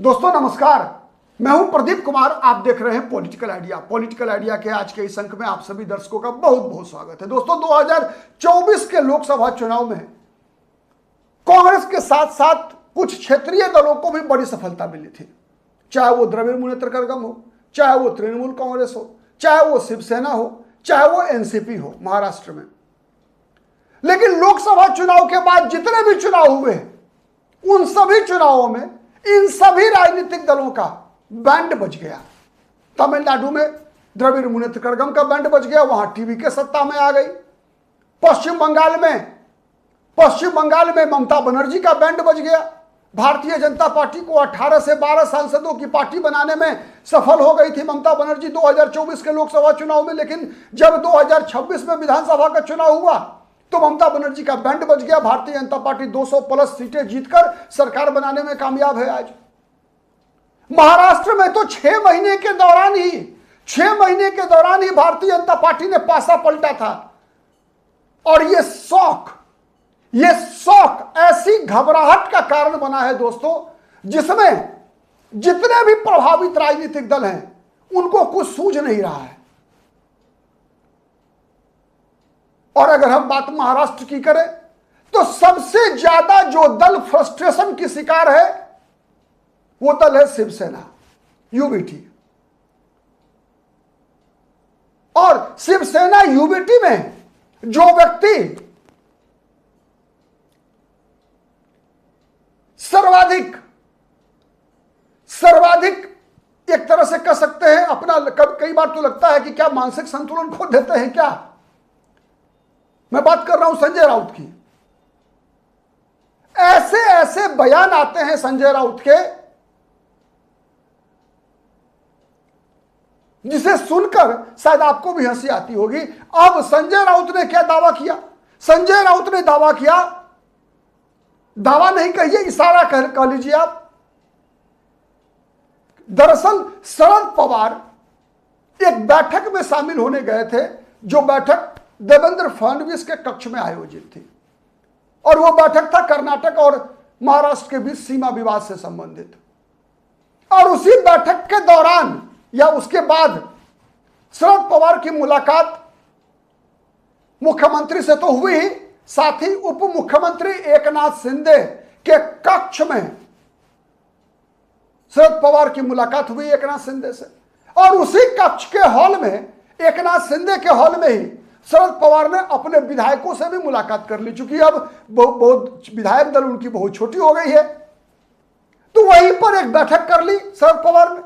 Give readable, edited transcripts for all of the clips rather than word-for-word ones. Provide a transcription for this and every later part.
दोस्तों नमस्कार, मैं हूं प्रदीप कुमार। आप देख रहे हैं पॉलिटिकल आइडिया। पॉलिटिकल आइडिया के आज के इस अंक में आप सभी दर्शकों का बहुत बहुत स्वागत है। दोस्तों 2024 के लोकसभा चुनाव में कांग्रेस के साथ साथ कुछ क्षेत्रीय दलों को भी बड़ी सफलता मिली थी, चाहे वो द्रविड़ मुनेत्र कड़गम हो, चाहे वो तृणमूल कांग्रेस हो, चाहे वो शिवसेना हो, चाहे वो एनसीपी हो महाराष्ट्र में। लेकिन लोकसभा चुनाव के बाद जितने भी चुनाव हुए उन सभी चुनावों में इन सभी राजनीतिक दलों का बैंड बज गया। तमिलनाडु में द्रविड़ मुनेत्र कड़गम का बैंड बज गया, वहां टीवी के सत्ता में आ गई। पश्चिम बंगाल में ममता बनर्जी का बैंड बज गया। भारतीय जनता पार्टी को 18 से 12 सांसदों की पार्टी बनाने में सफल हो गई थी ममता बनर्जी 2024 के लोकसभा चुनाव में। लेकिन जब 2026 में विधानसभा का चुनाव हुआ तो ममता बनर्जी का बैंड बज गया। भारतीय जनता पार्टी 200 प्लस सीटें जीतकर सरकार बनाने में कामयाब है। आज महाराष्ट्र में तो 6 महीने के दौरान ही भारतीय जनता पार्टी ने पासा पलटा था। और ये शौक ऐसी घबराहट का कारण बना है दोस्तों, जिसमें जितने भी प्रभावित राजनीतिक दल हैं उनको कुछ सूझ नहीं रहा है। और अगर हम बात महाराष्ट्र की करें तो सबसे ज्यादा जो दल फ्रस्ट्रेशन की शिकार है वो दल है शिवसेना, यूबीटी। और शिवसेना यूबीटी में जो व्यक्ति सर्वाधिक एक तरह से कह सकते हैं अपना, कई बार तो लगता है कि क्या मानसिक संतुलन खो देते हैं क्या। मैं बात कर रहा हूं संजय राउत की। ऐसे बयान आते हैं संजय राउत के जिसे सुनकर शायद आपको भी हंसी आती होगी। अब संजय राउत ने क्या दावा किया? संजय राउत ने दावा किया, दावा नहीं कहिए, इशारा कह लीजिए आप। दरअसल शरद पवार एक बैठक में शामिल होने गए थे, जो बैठक देवेंद्र फडणवीस के कक्ष में आयोजित थी। और वो बैठक था कर्नाटक और महाराष्ट्र के बीच सीमा विवाद से संबंधित। और उसी बैठक के दौरान या उसके बाद शरद पवार की मुलाकात मुख्यमंत्री से तो हुई ही, साथ ही उप मुख्यमंत्री एकनाथ शिंदे के कक्ष में शरद पवार की मुलाकात हुई एकनाथ शिंदे से। और उसी कक्ष के हॉल में, एकनाथ शिंदे के हॉल में ही शरद पवार ने अपने विधायकों से भी मुलाकात कर ली। चूंकि अब बहुत विधायक दल उनकी बहुत छोटी हो गई है, तो वहीं पर एक बैठक कर ली शरद पवार ने।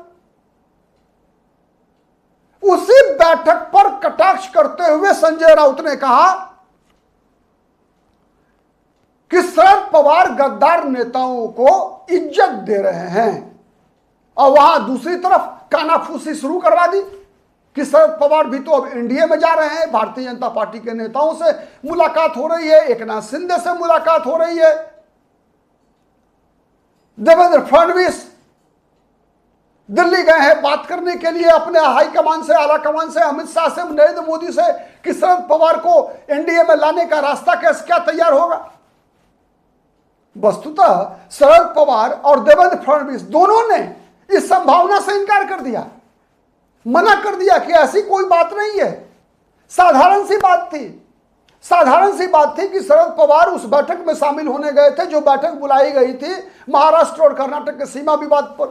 उसी बैठक पर कटाक्ष करते हुए संजय राउत ने कहा कि शरद पवार गद्दार नेताओं को इज्जत दे रहे हैं। और वहां दूसरी तरफ कानाफूसी शुरू करवा दी कि शरद पवार भी तो अब एनडीए में जा रहे हैं, भारतीय जनता पार्टी के नेताओं से मुलाकात हो रही है, एकनाथ शिंदे से मुलाकात हो रही है। देवेंद्र फडणवीस दिल्ली गए हैं बात करने के लिए अपने हाईकमान से, आला कमान से, अमित शाह से, नरेंद्र मोदी से कि शरद पवार को एनडीए में लाने का रास्ता क्या तैयार होगा। वस्तुतः शरद पवार और देवेंद्र फडणवीस दोनों ने इस संभावना से इनकार कर दिया, मना कर दिया कि ऐसी कोई बात नहीं है। साधारण सी बात थी कि शरद पवार उस बैठक में शामिल होने गए थे, जो बैठक बुलाई गई थी महाराष्ट्र और कर्नाटक के सीमा विवाद पर।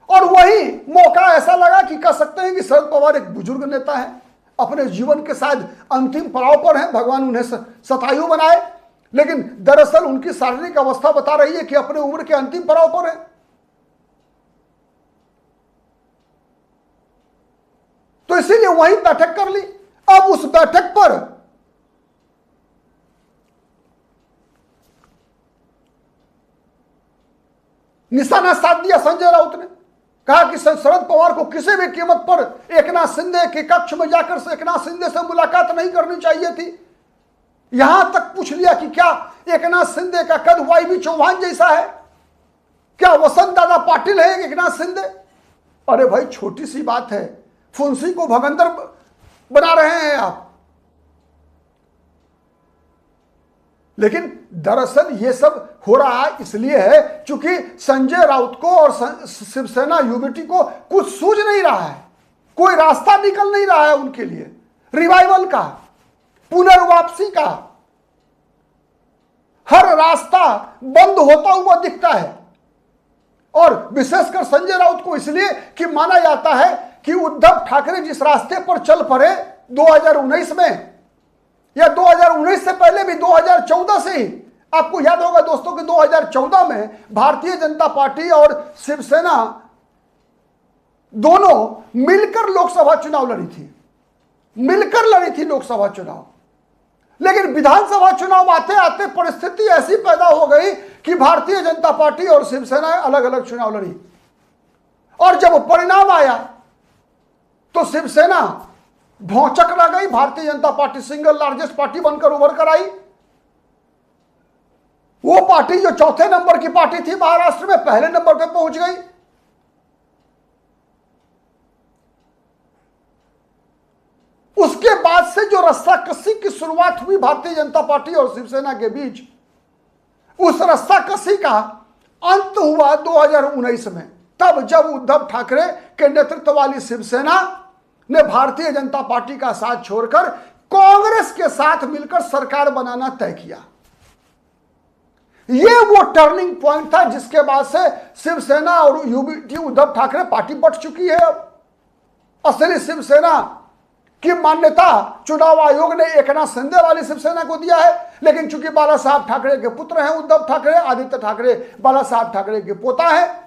और वही मौका ऐसा लगा कि कह सकते हैं कि शरद पवार एक बुजुर्ग नेता है, अपने जीवन के शायद अंतिम पड़ाव पर हैं, भगवान उन्हें शतायु बनाए। लेकिन दरअसल उनकी शारीरिक अवस्था बता रही है कि अपने उम्र के अंतिम पड़ाव पर है। तो इसीलिए वही बैठक कर ली। अब उस बैठक पर निशाना साध दिया संजय राउत ने। कहा कि शरद पवार को किसी भी कीमत पर एकनाथ शिंदे के कक्ष में जाकर एकनाथ शिंदे से मुलाकात नहीं करनी चाहिए थी। यहां तक पूछ लिया कि क्या एकनाथ शिंदे का कद वाईबी चौहान जैसा है, क्या वसंत दादा पाटिल है एकनाथ शिंदे। अरे भाई छोटी सी बात है, फुंसी को भगंदर बना रहे हैं आप। लेकिन दरअसल ये सब हो रहा इसलिए है क्योंकि संजय राउत को और शिवसेना यूबीटी को कुछ सूझ नहीं रहा है, कोई रास्ता निकल नहीं रहा है उनके लिए रिवाइवल का, पुनर्वापसी का। हर रास्ता बंद होता हुआ दिखता है और विशेषकर संजय राउत को इसलिए कि माना जाता है कि उद्धव ठाकरे जिस रास्ते पर चल पड़े 2019 में, या 2019 से पहले भी 2014 से ही, आपको याद होगा दोस्तों कि 2014 में भारतीय जनता पार्टी और शिवसेना दोनों मिलकर लोकसभा चुनाव लड़ी थी, मिलकर लड़ी थी लोकसभा चुनाव। लेकिन विधानसभा चुनाव आते आते परिस्थिति ऐसी पैदा हो गई कि भारतीय जनता पार्टी और शिवसेना अलग अलग चुनाव लड़ी, और जब परिणाम आया तो शिवसेना भौचक रह गई, Bharatiya Janata party single largest party बनकर उभर कर आई। वो पार्टी जो चौथे नंबर की पार्टी थी महाराष्ट्र में, पहले नंबर पे पहुंच गई। उसके बाद से जो रस्साकसी की शुरुआत हुई भारतीय जनता पार्टी और शिवसेना के बीच, उस रस्साकसी का अंत हुआ 2019 में, तब जब उद्धव ठाकरे के नेतृत्व वाली शिवसेना ने भारतीय जनता पार्टी का साथ छोड़कर कांग्रेस के साथ मिलकर सरकार बनाना तय किया। यह वो टर्निंग पॉइंट था जिसके बाद से शिवसेना और UBT Uddhav Thackeray party but चुकी है। अब असली शिवसेना की मान्यता चुनाव आयोग ने एकनाथ शिंदे वाली शिवसेना को दिया है, लेकिन चूंकि बाला साहब ठाकरे के पुत्र हैं उद्धव ठाकरे, आदित्य ठाकरे बाला साहब ठाकरे के पोता है,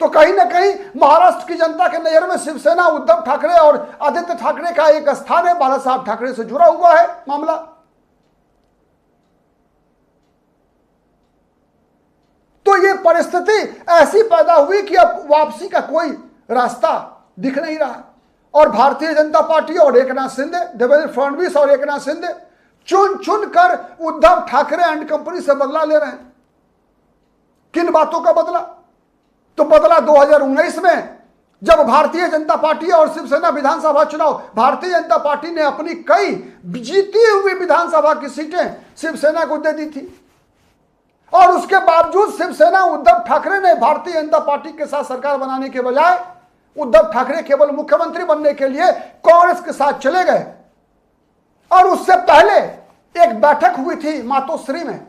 तो कहीं ना कहीं महाराष्ट्र की जनता के नजर में शिवसेना उद्धव ठाकरे और आदित्य ठाकरे का एक स्थान है, बाला साहब ठाकरे से जुड़ा हुआ है मामला। तो ये परिस्थिति ऐसी पैदा हुई कि अब वापसी का कोई रास्ता दिख नहीं रहा, और भारतीय जनता पार्टी और एकनाथ शिंदे, देवेंद्र फडणवीस और एकनाथ शिंदे चुन चुन कर उद्धव ठाकरे एंड कंपनी से बदला ले रहे हैं। किन बातों का बदला? तो बदला 2019 में, जब भारतीय जनता पार्टी और शिवसेना विधानसभा चुनाव, भारतीय जनता पार्टी ने अपनी कई जीती हुई विधानसभा की सीटें शिवसेना को दे दी थी, और उसके बावजूद शिवसेना उद्धव ठाकरे ने भारतीय जनता पार्टी के साथ सरकार बनाने के बजाय उद्धव ठाकरे केवल मुख्यमंत्री बनने के लिए कांग्रेस के साथ चले गए। और उससे पहले एक बैठक हुई थी मातोश्री में,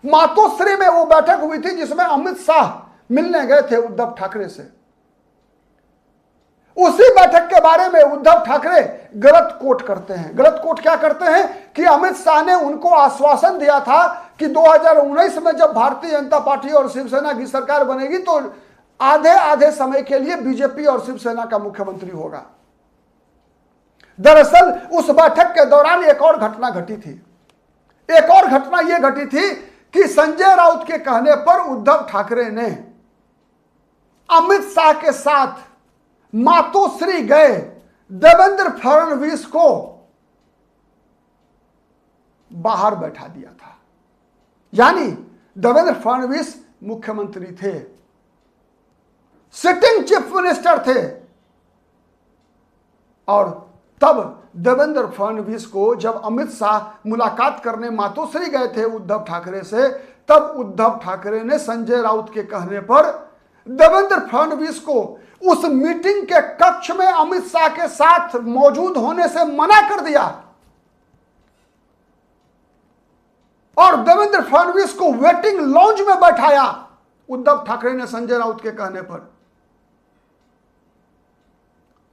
मातोश्री में वो बैठक हुई थी जिसमें अमित शाह मिलने गए थे उद्धव ठाकरे से। उसी बैठक के बारे में उद्धव ठाकरे गलत कोट करते हैं। गलत कोट क्या करते हैं कि अमित शाह ने उनको आश्वासन दिया था कि 2019 में जब भारतीय जनता पार्टी और शिवसेना की सरकार बनेगी तो आधे आधे समय के लिए बीजेपी और शिवसेना का मुख्यमंत्री होगा। दरअसल उस बैठक के दौरान एक और घटना घटी थी। एक और घटना यह घटी थी कि संजय राउत के कहने पर उद्धव ठाकरे ने अमित शाह के साथ मातोश्री गए देवेंद्र फडणवीस को बाहर बैठा दिया था। यानी देवेंद्र फडणवीस मुख्यमंत्री थे, सिटिंग चीफ मिनिस्टर थे, और तब देवेंद्र फडणवीस को जब अमित शाह मुलाकात करने मातोश्री गए थे उद्धव ठाकरे से, तब उद्धव ठाकरे ने संजय राउत के कहने पर देवेंद्र फडणवीस को उस मीटिंग के कक्ष में अमित शाह के साथ मौजूद होने से मना कर दिया, और देवेंद्र फडणवीस को वेटिंग लॉन्ज में बैठाया उद्धव ठाकरे ने संजय राउत के कहने पर।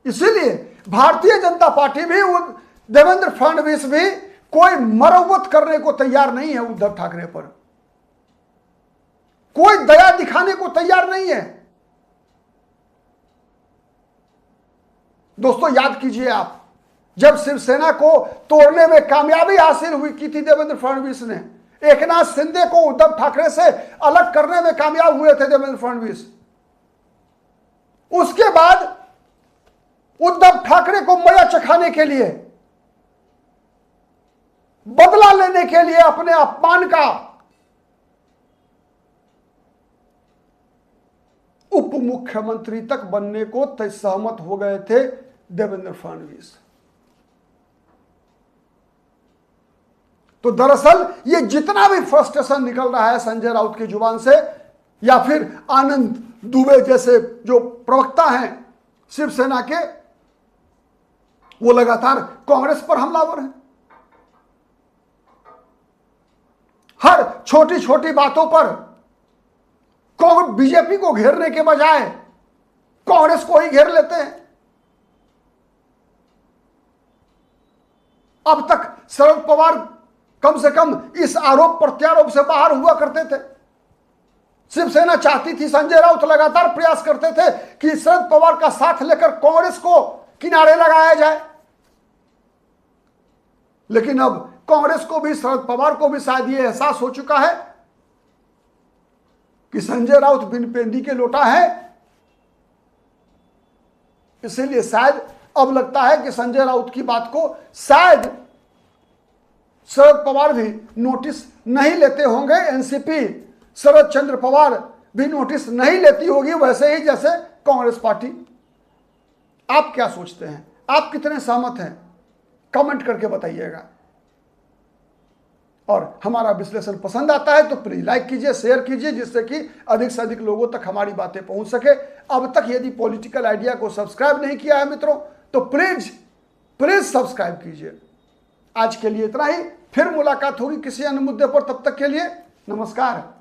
इसीलिए भारतीय जनता पार्टी भी, देवेंद्र फडणवीस भी कोई मरम्मत करने को तैयार नहीं है उद्धव ठाकरे पर, कोई दया दिखाने को तैयार नहीं है। दोस्तों याद कीजिए आप, जब शिवसेना को तोड़ने में कामयाबी हासिल हुई की थी देवेंद्र फडणवीस ने, एकनाथ शिंदे को उद्धव ठाकरे से अलग करने में कामयाब हुए थे देवेंद्र फडणवीस। उसके बाद उद्धव ठाकरे को मजा चखाने के लिए, बदला लेने के लिए अपने अपमान का, उप मुख्यमंत्री तक बनने को सहमत हो गए थे देवेंद्र फडणवीस। तो दरअसल ये जितना भी फ्रस्ट्रेशन निकल रहा है संजय राउत की जुबान से, या फिर आनंद दुबे जैसे जो प्रवक्ता हैं शिवसेना के, वो लगातार कांग्रेस पर हमलावर हैं। हर छोटी छोटी बातों पर बीजेपी को घेरने के बजाय कांग्रेस को ही घेर लेते हैं। अब तक शरद पवार कम से कम इस आरोप प्रत्यारोप से बाहर हुआ करते थे। शिवसेना चाहती थी, संजय राउत लगातार प्रयास करते थे कि शरद पवार का साथ लेकर कांग्रेस को किनारे लगाया जाए, लेकिन अब कांग्रेस को भी, शरद पवार को भी शायद ये एहसास हो चुका है कि संजय राउत बिन पेंदी के लोटा है। इसीलिए शायद अब लगता है कि संजय राउत की बात को शायद शरद पवार भी नोटिस नहीं लेते होंगे, एनसीपी शरद चंद्र पवार भी नोटिस नहीं लेती होगी, वैसे ही जैसे कांग्रेस पार्टी। आप क्या सोचते हैं? आप कितने सहमत हैं? कमेंट करके बताइएगा। और हमारा विश्लेषण पसंद आता है तो प्लीज लाइक कीजिए, शेयर कीजिए, जिससे कि अधिक से अधिक लोगों तक हमारी बातें पहुंच सके। अब तक यदि पॉलिटिकल आइडिया को सब्सक्राइब नहीं किया है मित्रों, तो प्लीज सब्सक्राइब कीजिए। आज के लिए इतना ही, फिर मुलाकात होगी किसी अन्य मुद्दे पर। तब तक के लिए नमस्कार।